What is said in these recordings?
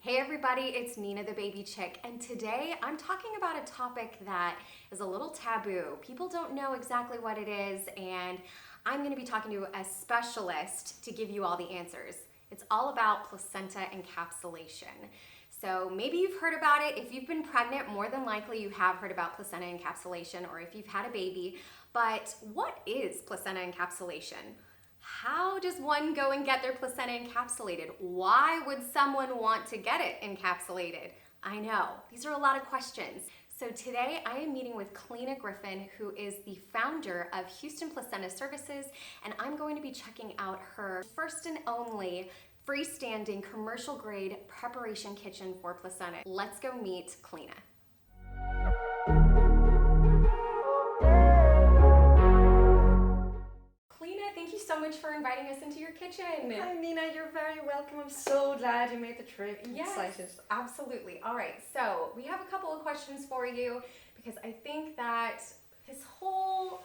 Hey everybody, it's Nina the Baby Chick, and today I'm talking about a topic that is a little taboo. People don't know exactly what it is, and I'm going to be talking to a specialist to give you all the answers. It's all about placenta encapsulation. So maybe you've heard about it. If you've been pregnant, more than likely you have heard about placenta encapsulation, or if you've had a baby. But what is placenta encapsulation? How does one go and get their placenta encapsulated? Why would someone want to get it encapsulated? I know, these are a lot of questions. So today I am meeting with Cliodhna Griffin, who is the founder of Houston Placenta Services, and I'm going to be checking out her first and only freestanding commercial grade preparation kitchen for placenta. Let's go meet Cliodhna. Thank you so much for inviting us into your kitchen. Hi Nina, you're very welcome. I'm so glad you made the trip. I'm excited. Absolutely. All right, so we have a couple of questions for you because I think that this whole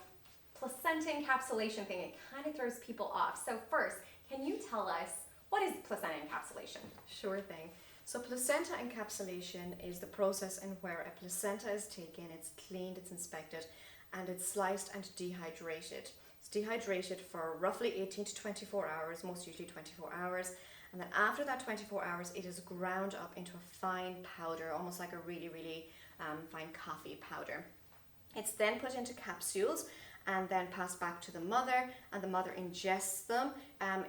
placenta encapsulation thing, it kind of throws people off. So first, can you tell us, what is placenta encapsulation? Sure thing. So placenta encapsulation is the process in where a placenta is taken, it's cleaned, it's inspected, and it's sliced and dehydrated. It's dehydrated for roughly 18 to 24 hours, most usually 24 hours. And then after that 24 hours, it is ground up into a fine powder, almost like a really fine coffee powder. It's then put into capsules and then passed back to the mother, and the mother ingests them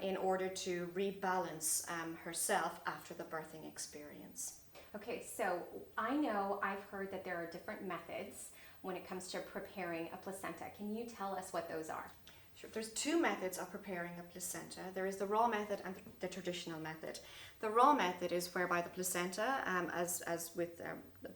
in order to rebalance herself after the birthing experience. Okay, so I know I've heard that there are different methods when it comes to preparing a placenta. Can you tell us what those are? Sure. There's two methods of preparing a placenta. There is the raw method and the traditional method. The raw method is whereby the placenta, as with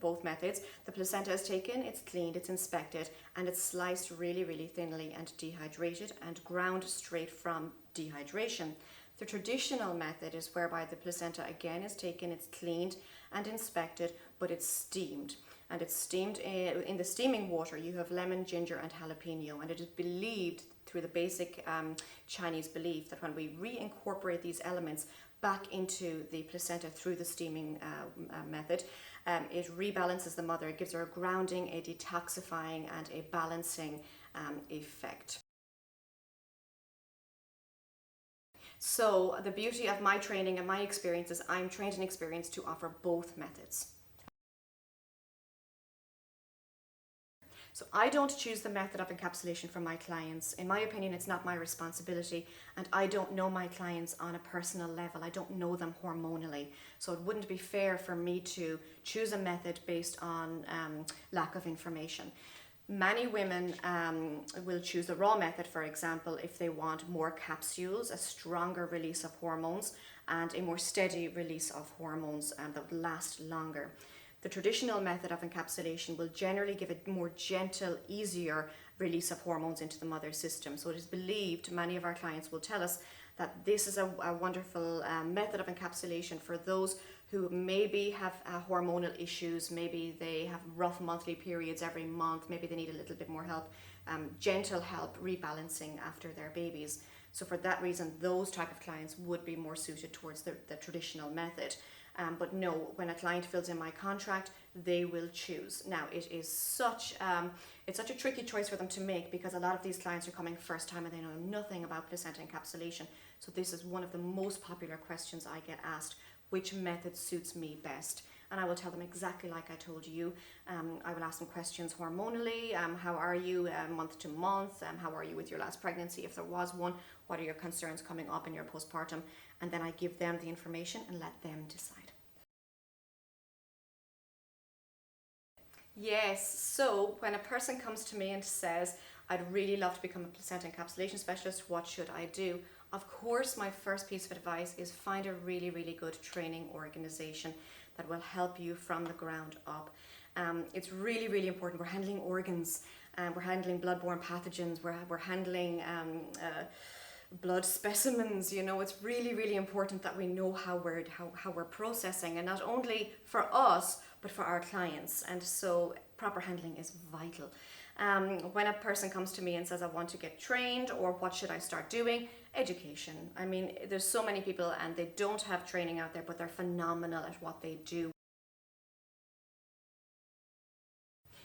both methods, the placenta is taken, it's cleaned, it's inspected, and it's sliced really thinly and dehydrated and ground straight from dehydration. The traditional method is whereby the placenta again is taken, it's cleaned and inspected, but it's steamed. And it's steamed in the steaming water. You have lemon, ginger, and jalapeno, and it is believed through the basic Chinese belief that when we reincorporate these elements back into the placenta through the steaming method, it rebalances the mother. It gives her a grounding, a detoxifying, and a balancing effect. So the beauty of my training and my experience is I'm trained and experienced to offer both methods. So I don't choose the method of encapsulation for my clients. In my opinion, it's not my responsibility, and I don't know my clients on a personal level. I don't know them hormonally. So it wouldn't be fair for me to choose a method based on lack of information. Many women will choose the raw method, for example, if they want more capsules, a stronger release of hormones, and a more steady release of hormones that will last longer. The traditional method of encapsulation will generally give a more gentle, easier release of hormones into the mother's system. So it is believed, many of our clients will tell us, that this is a wonderful method of encapsulation for those who maybe have hormonal issues, maybe they have rough monthly periods every month, maybe they need a little bit more help, gentle help rebalancing after their babies. So for that reason, those type of clients would be more suited towards the traditional method. But no, when a client fills in my contract, they will choose. Now, it is it's such a tricky choice for them to make because a lot of these clients are coming first time and they know nothing about placenta encapsulation. So this is one of the most popular questions I get asked: which method suits me best? And I will tell them exactly like I told you. I will ask them questions hormonally. How are you month to month? How are you with your last pregnancy, if there was one? What are your concerns coming up in your postpartum? And then I give them the information and let them decide. Yes, so when a person comes to me and says, I'd really love to become a placenta encapsulation specialist, what should I do? Of course, my first piece of advice is find a really good training organization that will help you from the ground up. It's really important. We're handling organs, we're handling bloodborne pathogens, we're handling blood specimens. You know, it's really important that we know how we're processing, and not only for us but for our clients. And so proper handling is vital. When a person comes to me and says, I want to get trained, or what should I start doing, Education. I mean, there's so many people and they don't have training out there, but they're phenomenal at what they do.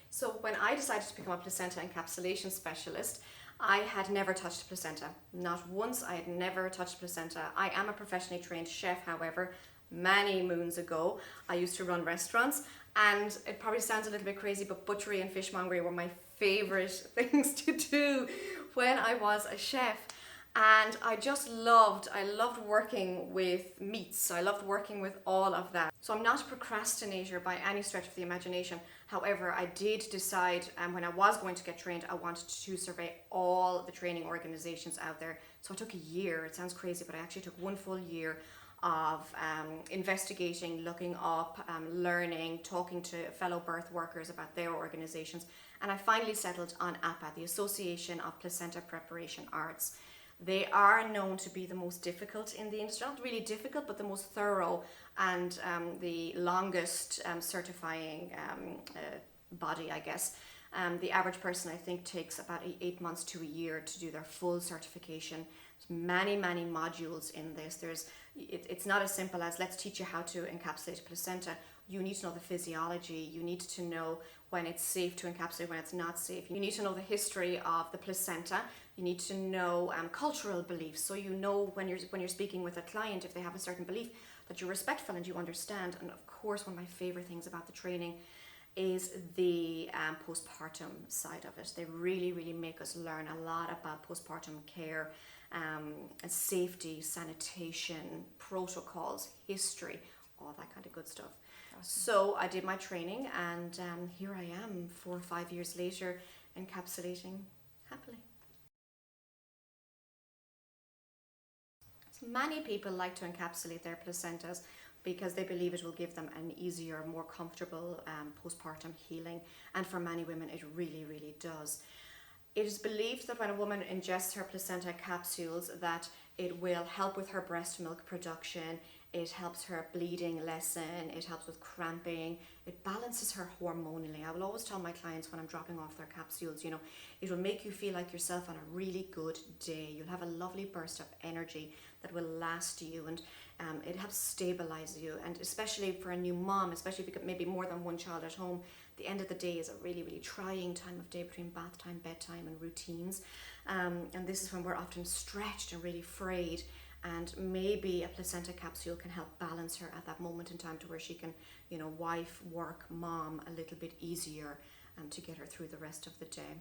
So when I decided to become a placenta encapsulation specialist, I had never touched a placenta. Not once. I had never touched placenta. I am a professionally trained chef, however. Many moons ago, I used to run restaurants, and it probably sounds a little bit crazy, but butchery and fishmongery were my favorite things to do when I was a chef. And I loved working with meats. I loved working with all of that. So I'm not a procrastinator by any stretch of the imagination. However, I did decide when I was going to get trained, I wanted to survey all the training organizations out there. So I took a year. It sounds crazy, but I actually took one full year of investigating, looking up, learning, talking to fellow birth workers about their organizations. And I finally settled on APPA, the Association of Placenta Preparation Arts. They are known to be the most difficult in the industry. Not really difficult, but the most thorough and the longest certifying body, I guess. The average person, I think, takes about 8 months to a year to do their full certification. There's many modules in this. It's not as simple as let's teach you how to encapsulate a placenta. You need to know the physiology. You need to know when it's safe to encapsulate, when it's not safe. You need to know the history of the placenta. You need to know cultural beliefs, so you know when you're speaking with a client, if they have a certain belief, that you're respectful and you understand. And of course, one of my favorite things about the training is the postpartum side of it. They really make us learn a lot about postpartum care, safety, sanitation, protocols, history, all that kind of good stuff. Awesome. So I did my training, and here I am 4 or 5 years later, encapsulating happily. So many people like to encapsulate their placentas because they believe it will give them an easier, more comfortable postpartum healing, and for many women it really does. It is believed that when a woman ingests her placenta capsules that it will help with her breast milk production, it helps her bleeding lessen, it helps with cramping, it balances her hormonally. I will always tell my clients when I'm dropping off their capsules, it will make you feel like yourself on a really good day. You'll have a lovely burst of energy that will last you, and it helps stabilize you. And especially for a new mom, especially if you've got maybe more than one child at home, the end of the day is a really trying time of day between bath time, bedtime and routines. And this is when we're often stretched and really frayed. And maybe a placenta capsule can help balance her at that moment in time to where she can, wife, work, mom a little bit easier, to get her through the rest of the day.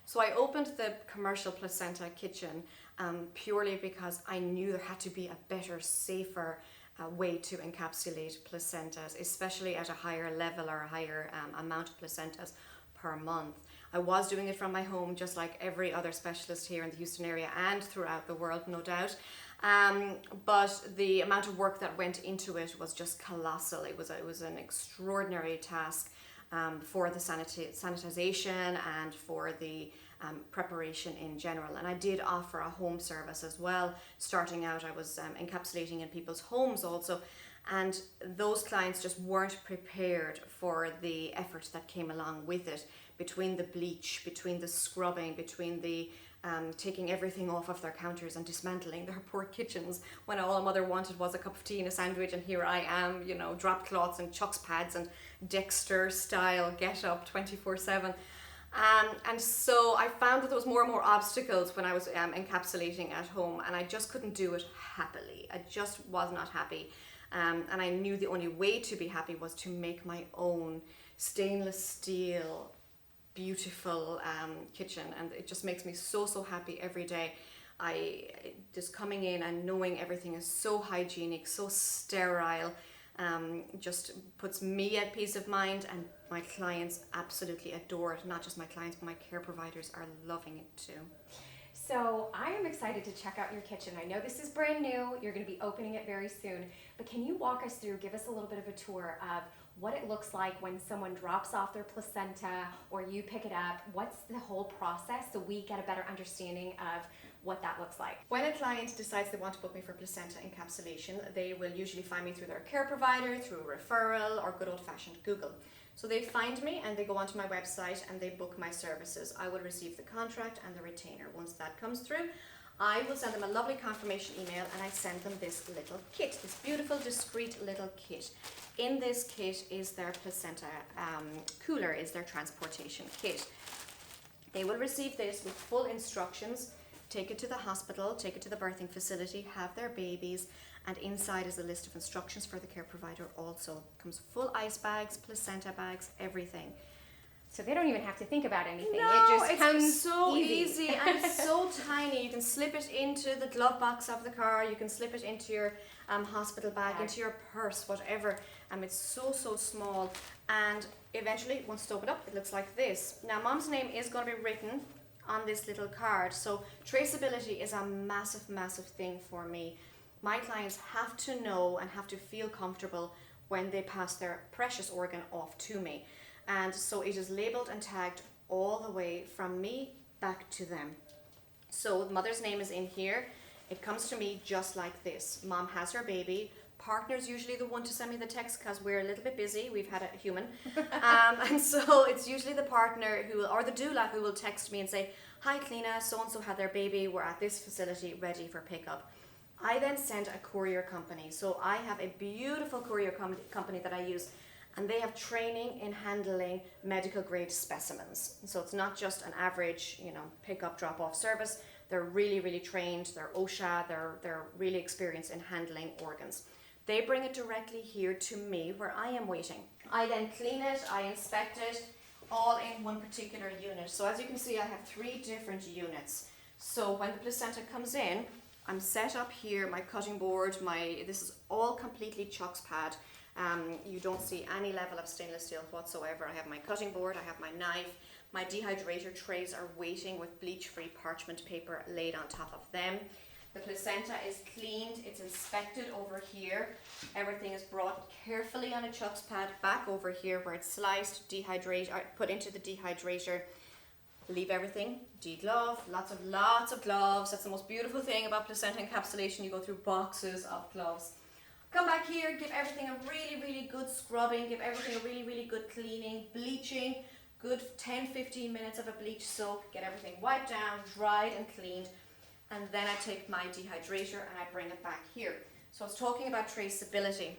So I opened the commercial placenta kitchen purely because I knew there had to be a better, safer way to encapsulate placentas, especially at a higher level or a higher amount of placentas per month. I was doing it from my home, just like every other specialist here in the Houston area and throughout the world, no doubt. But the amount of work that went into it was just colossal. It was an extraordinary task for the sanitization and for the preparation in general. And I did offer a home service as well. Starting out, I was encapsulating in people's homes also. And those clients just weren't prepared for the effort that came along with it, between the bleach, between the scrubbing, between the taking everything off of their counters and dismantling their poor kitchens when all a mother wanted was a cup of tea and a sandwich, and here I am, drop cloths and chucks pads and Dexter style get up 24/7. And so I found that there was more and more obstacles when I was encapsulating at home, and I just couldn't do it happily. I just was not happy. And I knew the only way to be happy was to make my own stainless steel, beautiful kitchen, and it just makes me so happy every day. Just coming in and knowing everything is so hygienic, so sterile, just puts me at peace of mind, and my clients absolutely adore it. Not just my clients, but my care providers are loving it too. So I am excited to check out your kitchen. I know this is brand new. You're going to be opening it very soon, but can you walk us through, give us a little bit of a tour of what it looks like when someone drops off their placenta or you pick it up? What's the whole process so we get a better understanding of what that looks like. When a client decides they want to book me for placenta encapsulation, they will usually find me through their care provider, through referral, or good old-fashioned Google. So they find me and they go onto my website and they book my services. I will receive the contract and the retainer. Once that comes through, I will send them a lovely confirmation email and I send them this little kit, this beautiful, discreet little kit. In this kit is their placenta cooler, is their transportation kit. They will receive this with full instructions. Take it to the hospital, take it to the birthing facility, have their babies, and inside is a list of instructions for the care provider also. Comes full ice bags, placenta bags, everything. So they don't even have to think about anything. No, it just it's comes so easy and it's so tiny. You can slip it into the glove box of the car, you can slip it into your hospital bag, into your purse, whatever. It's so small, and eventually once you open it up, it looks like this. Now mom's name is going to be written on this little card, so traceability is a massive thing for me. My clients have to know and have to feel comfortable when they pass their precious organ off to me. And so it is labeled and tagged all the way from me back to them. So the mother's name is in here. It comes to me just like this. Mom has her baby. Partner's usually the one to send me the text because we're a little bit busy. We've had a human. And so it's usually the partner or the doula who will text me and say, "Hi Cliodhna, so-and-so had their baby. We're at this facility ready for pickup." I then send a courier company. So I have a beautiful courier company that I use, and they have training in handling medical grade specimens. So it's not just an average, pick up, drop off service. They're really trained. They're OSHA. They're really experienced in handling organs. They bring it directly here to me where I am waiting. I then clean it, I inspect it, all in one particular unit. So as you can see, I have 3 different units. So when the placenta comes in, I'm set up here, my cutting board, this is all completely Chuck's pad. You don't see any level of stainless steel whatsoever. I have my cutting board, I have my knife, my dehydrator trays are waiting with bleach-free parchment paper laid on top of them. The placenta is cleaned, it's inspected over here. Everything is brought carefully on a Chuck's pad back over here where it's sliced, put into the dehydrator. Leave everything, de-glove, lots of gloves. That's the most beautiful thing about placenta encapsulation. You go through boxes of gloves. Come back here, give everything a really good scrubbing, give everything a really good cleaning, bleaching, good 10-15 minutes of a bleach soak, get everything wiped down, dried and cleaned, and then I take my dehydrator and I bring it back here. So I was talking about traceability.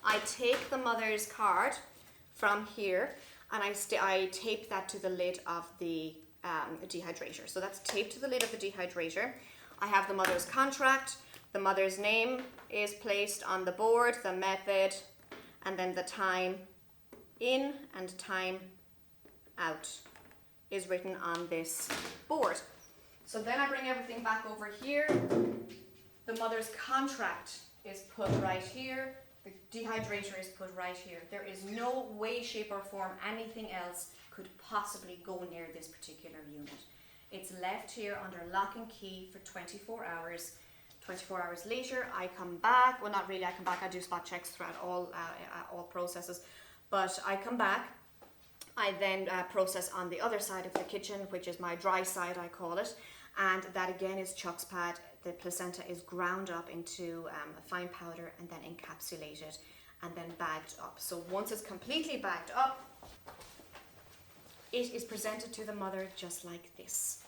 I take the mother's card from here and I tape that to the lid of the dehydrator. So that's taped to the lid of the dehydrator. I have the mother's contract, the mother's name is placed on the board, the method, and then the time in and time out is written on this board. So then I bring everything back over here. The mother's contract is put right here. The dehydrator is put right here. There is no way, shape or form anything else could possibly go near this particular unit. It's left here under lock and key for 24 hours. 24 hours later, I come back. Well, not really, I come back. I do spot checks throughout all processes. But I come back. I then process on the other side of the kitchen, which is my dry side, I call it. And that again is Chuck's pad. The placenta is ground up into a fine powder and then encapsulated and then bagged up. So once it's completely bagged up, it is presented to the mother just like this.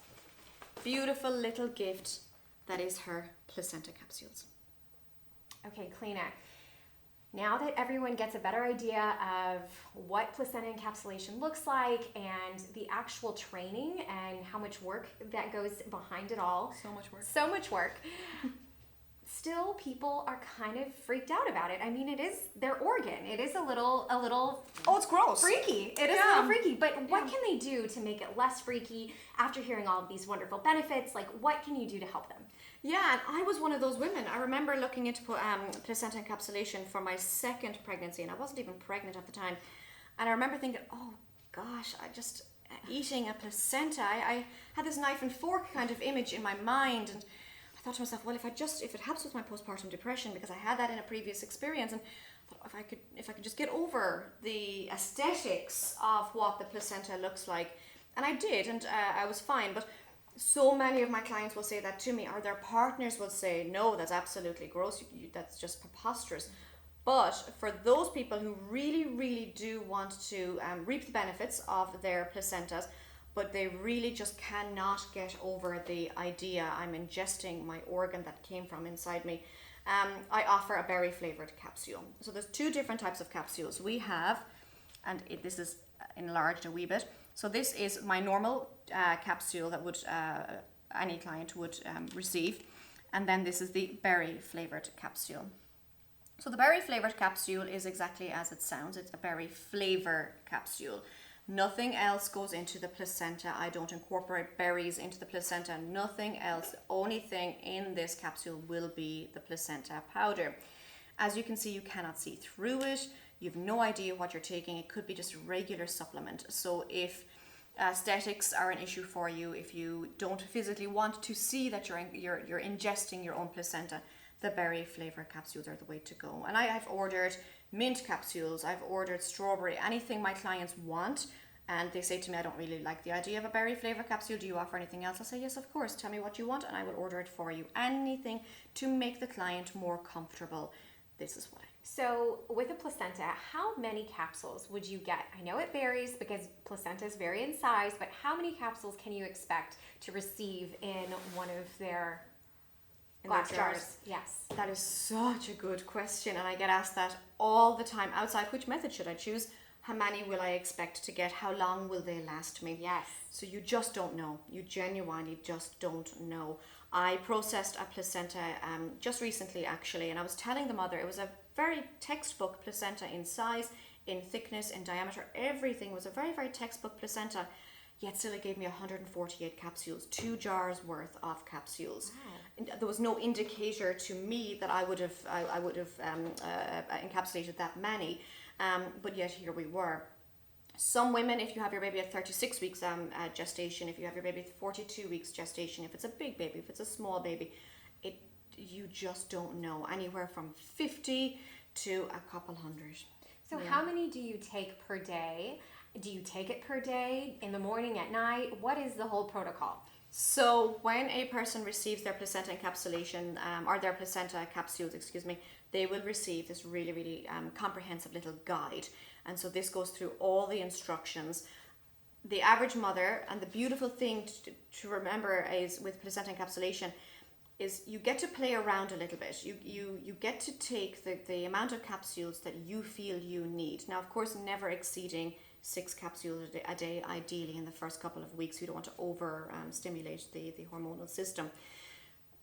Beautiful little gift that is her placenta capsules. Okay, Cliodhna. Now that everyone gets a better idea of what placenta encapsulation looks like and the actual training and how much work that goes behind it all. So much work. So much work. Still, people are kind of freaked out about it. I mean, it is their organ. It is a little. Oh, it's gross. Freaky. It is a little freaky. But what can they do to make it less freaky after hearing all of these wonderful benefits? Like, what can you do to help them? Yeah, and I was one of those women. I remember looking into placenta encapsulation for my second pregnancy, and I wasn't even pregnant at the time. And I remember thinking, oh gosh, eating a placenta. I had this knife and fork kind of image in my mind, and I thought to myself, well, if it helps with my postpartum depression, because I had that in a previous experience, and I thought if I could just get over the aesthetics of what the placenta looks like, and I did, and I was fine. But So many of my clients will say that to me, or their partners will say, no, that's absolutely gross, that's just preposterous. But for those people who really, really do want to reap the benefits of their placentas, but they really just cannot get over the idea I'm ingesting my organ that came from inside me, I offer a berry flavored capsule. So there's two different types of capsules. We have, and this is enlarged a wee bit. So this is my normal capsule that would any client would receive, and then this is the berry flavored capsule. So the berry flavored capsule is exactly as it sounds. It's a berry flavor capsule. Nothing else goes into the placenta. I don't incorporate berries into the placenta. Nothing else. The only thing in this capsule will be the placenta powder. As you can see, you cannot see through it. You have no idea what you're taking. It could be just a regular supplement. So if aesthetics are an issue for you, if you don't physically want to see that you're ingesting your own placenta, the berry flavor capsules are the way to go. And I have ordered mint capsules, I've ordered strawberry, anything my clients want, and they say to me, I don't really like the idea of a berry flavor capsule, do you offer anything else? I'll say, yes, of course, tell me what you want and I will order it for you. Anything to make the client more comfortable. This is what I... So with a placenta, how many capsules would you get? I know it varies because placentas vary in size, but how many capsules can you expect to receive in one of their glass jars? Yes. That is such a good question, and I get asked that all the time outside. Which method should I choose? How many will I expect to get? How long will they last me? Yes. So you just don't know. You genuinely just don't know. I processed a placenta just recently actually, and I was telling the mother it was a very textbook placenta in size, in thickness, in diameter. Everything was a very, very textbook placenta. Yet still it gave me 148 capsules, 2 jars worth of capsules. Wow. There was no indicator to me that I would have encapsulated that many, but yet here we were. Some women, if you have your baby at 36 weeks gestation, if you have your baby at 42 weeks gestation, if it's a big baby, if it's a small baby, you just don't know. Anywhere from 50 to a couple hundred. So how many do you take per day? Do you take it per day, in the morning, at night? What is the whole protocol? So when a person receives their placenta encapsulation, or their placenta capsules, they will receive this really, really comprehensive little guide. And so this goes through all the instructions. The average mother, and the beautiful thing to remember is with placenta encapsulation, is you get to play around a little bit. You get to take the amount of capsules that you feel you need. Now, of course, never exceeding 6 capsules a day, ideally in the first couple of weeks. You don't want to over stimulate the hormonal system.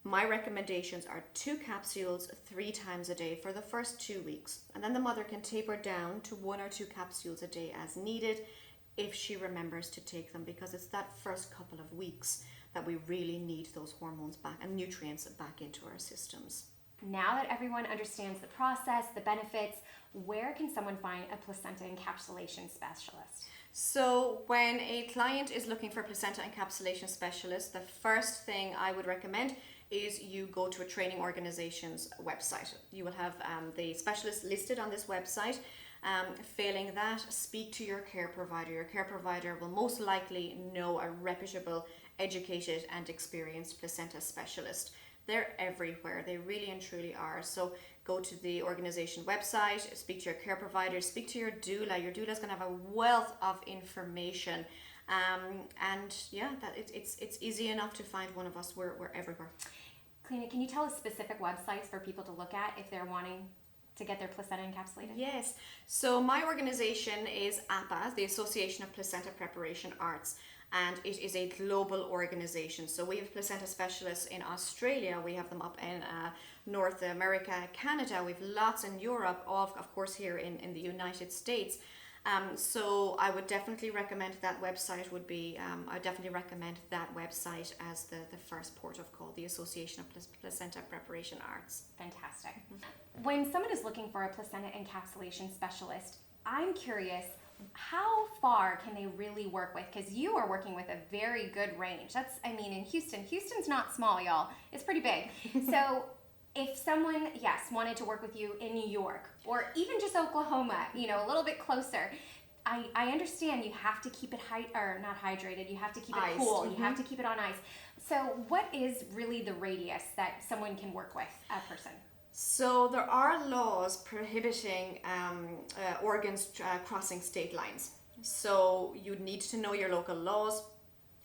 My recommendations are 2 capsules 3 times a day for the first 2 weeks. And then the mother can taper down to 1 or 2 capsules a day as needed if she remembers to take them, because it's that first couple of weeks that we really need those hormones back and nutrients back into our systems. Now that everyone understands the process, the benefits, where can someone find a placenta encapsulation specialist? So when a client is looking for a placenta encapsulation specialist, the first thing I would recommend is you go to a training organization's website. You will have the specialist listed on this website. Failing that, speak to your care provider. Your care provider will most likely know a reputable, educated and experienced placenta specialist. They're everywhere. They really and truly are. So go to the organization website, speak to your care provider, speak to your doula. Your doula is going to have a wealth of information. And yeah, it's easy enough to find one of us. We're everywhere. Cliodhna, can you tell us specific websites for people to look at if they're wanting to get their placenta encapsulated? Yes. So my organization is APPA, the Association of Placenta Preparation Arts, and it is a global organization. So we have placenta specialists in Australia, we have them up in North America, Canada, we have lots in Europe, of course here in the United States. So I would definitely recommend that website would be, I definitely recommend that website as the first port of call, the Association of Placenta Preparation Arts. Fantastic. When someone is looking for a placenta encapsulation specialist, I'm curious, how far can they really work with? Because you are working with a very good range. That's, I mean, in Houston's not small, y'all. It's pretty big. So if someone, yes, wanted to work with you in New York or even just Oklahoma, a little bit closer, I understand you have to keep it not hydrated. You have to keep it Iced. cool. You have to keep it on ice. So what is really the radius that someone can work with, a person? So there are laws prohibiting organs crossing state lines. So you need to know your local laws.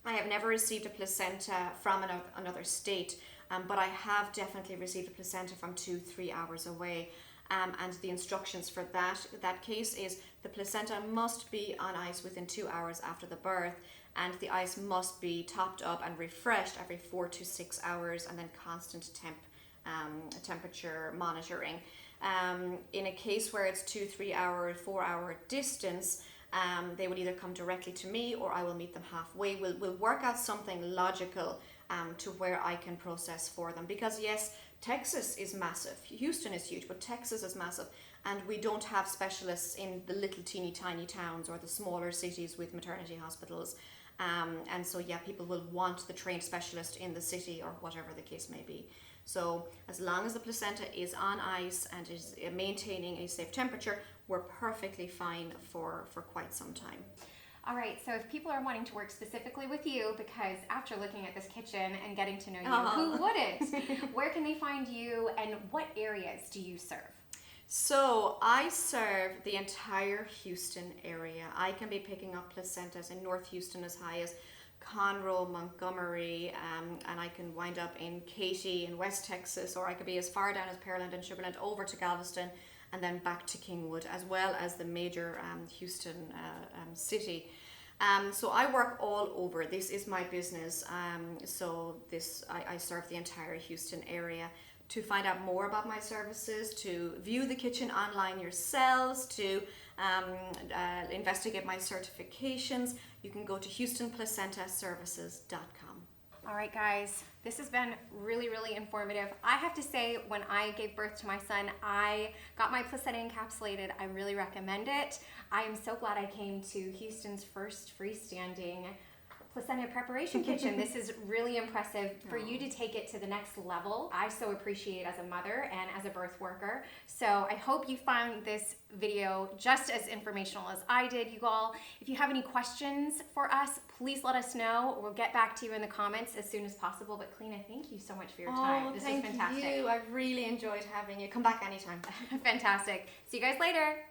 I have never received a placenta from another state, but I have definitely received a placenta from 2-3 hours away. And the instructions for that case is the placenta must be on ice within 2 hours after the birth, and the ice must be topped up and refreshed every 4 to 6 hours, and then constant temperature monitoring. In a case where it's 2-3 hour, 4 hour distance, they will either come directly to me or I will meet them halfway. We'll work out something logical to where I can process for them, because yes, Texas is massive, Houston is huge, but Texas is massive, and we don't have specialists in the little teeny tiny towns or the smaller cities with maternity hospitals. And so yeah, people will want the trained specialist in the city or whatever the case may be. So as long as the placenta is on ice and is maintaining a safe temperature, we're perfectly fine for quite some time. All right, so if people are wanting to work specifically with you, because after looking at this kitchen and getting to know you, who wouldn't? Where can they find you, and what areas do you serve? So I serve the entire Houston area. I can be picking up placentas in North Houston as high as Conroe, Montgomery, and I can wind up in Katy in West Texas, or I could be as far down as Pearland and Sugarland over to Galveston, and then back to Kingwood, as well as the major Houston city. So I work all over. This is my business. I serve the entire Houston area. To find out more about my services, to view the kitchen online yourselves, to investigate my certifications, you can go to HoustonPlacentaServices.com. All right, guys, this has been really, really informative. I have to say, when I gave birth to my son, I got my placenta encapsulated. I really recommend it. I am so glad I came to Houston's first freestanding placenta preparation kitchen. This is really impressive for you to take it to the next level. I so appreciate as a mother and as a birth worker. So I hope you found this video just as informational as I did, you all. If you have any questions for us, please let us know. We'll get back to you in the comments as soon as possible. But Cliodhna, thank you so much for your time. This was fantastic. Thank you. I've really enjoyed having you. Come back anytime. Fantastic. See you guys later.